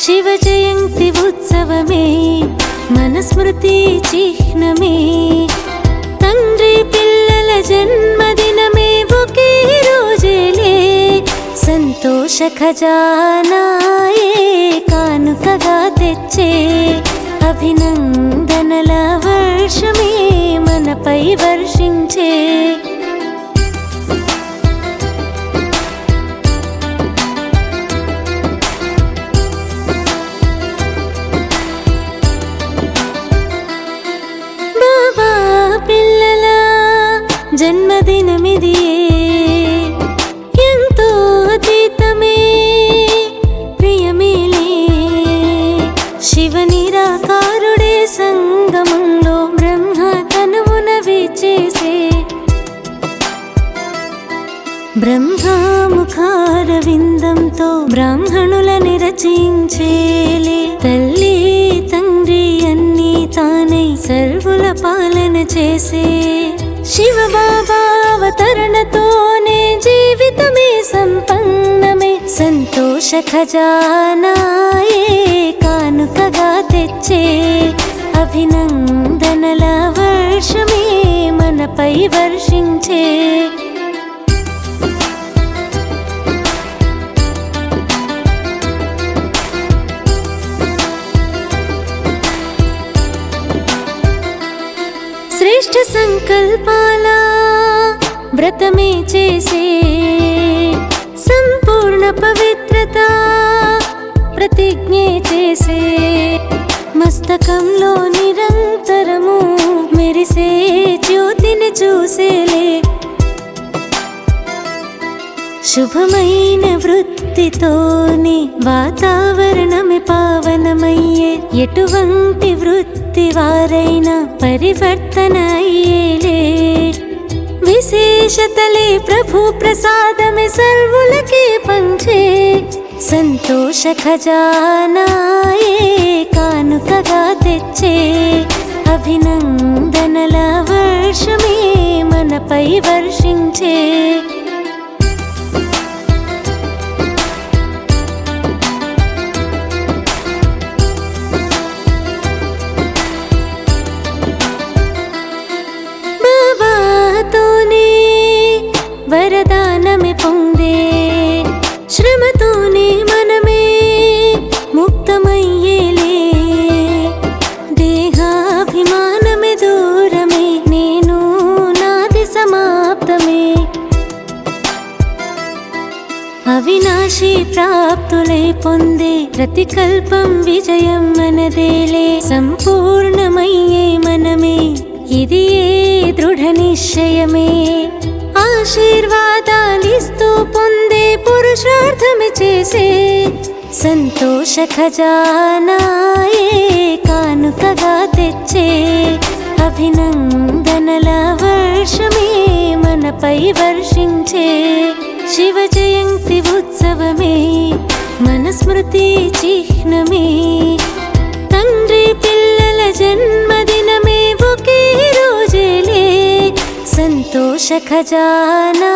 శివ జయంతి ఉత్సవమే మన స్మృతి చిహ్నమే, తండ్రి పిల్లల జన్మదినమే ఒకే రోజేలే, సంతోష ఖజానాయే కానుకగా తెచ్చే, అభినందనల వర్షమే మనపై వర్షించే. బాబా పిల్లల జన్మదినమిదియే, ఎంతో అతీతమే ప్రియమేలే, శివ నిరాకారుడే సంగమంలో బ్రహ్మ తనువున విచేసే, బ్రహ్మముఖార విందంతో బ్రాహ్మణులని రచించేలే, తల్లి తండ్రి అన్నీ తానై సర్వుల పాలన చేసే, శివ బాబా అవతరణతోనే జీవితమే సంపన్నమే, సంతోష ఖజానాయే కానుకగా తెచ్చే, అభినందనల వర్షమే మనపై వర్షించే. శ్రేష్ఠ సంకల్పాల వ్రతమే చేసే, సంపూర్ణ పవిత్రత ప్రతిజ్ఞే చేసే, మస్తకంలో నిరంతరము మెరిసే జ్యోతిని చూసేలే, శుభమైన వృత్తితోని వాతావరణమే పావనమయ్యే, ఎటువంటి వృత్తి వారైనా పరివర్తన అయ్యేలే, విశేషతలే ప్రభు ప్రసాదమే సర్వులకే పంచే, సంతోష ఖజానాయే కానుకగా తెచ్చే, అభినందనల వర్షమే మనపై వర్షించే. వరదానమే పొందే, శ్రమతోనే మనమే ముక్తమయ్యేలే, దేహాభిమానమే దూరమే, నేను నాది సమాప్తమే, అవినాశి ప్రాప్తులై పొందే, ప్రతికల్పం విజయం మనదేలే, సంపూర్ణమయ్యే మనమే ఇది ఏ దృఢ నిశ్చయమే, ఆశీర్వాదాలిస్తూ పొందే పురుషార్థమే చేసే, సంతోష ఖజానాయే కానుకగా తెచ్చే, అభినందనల వర్షమే మనపై వర్షించే. శివ జయంతి ఉత్సవమే మన స్మృతి చిహ్నమే, తండ్రి పిల్లల జన్మదినమే ఒకే రోజేలే, సంతోష ఖజానా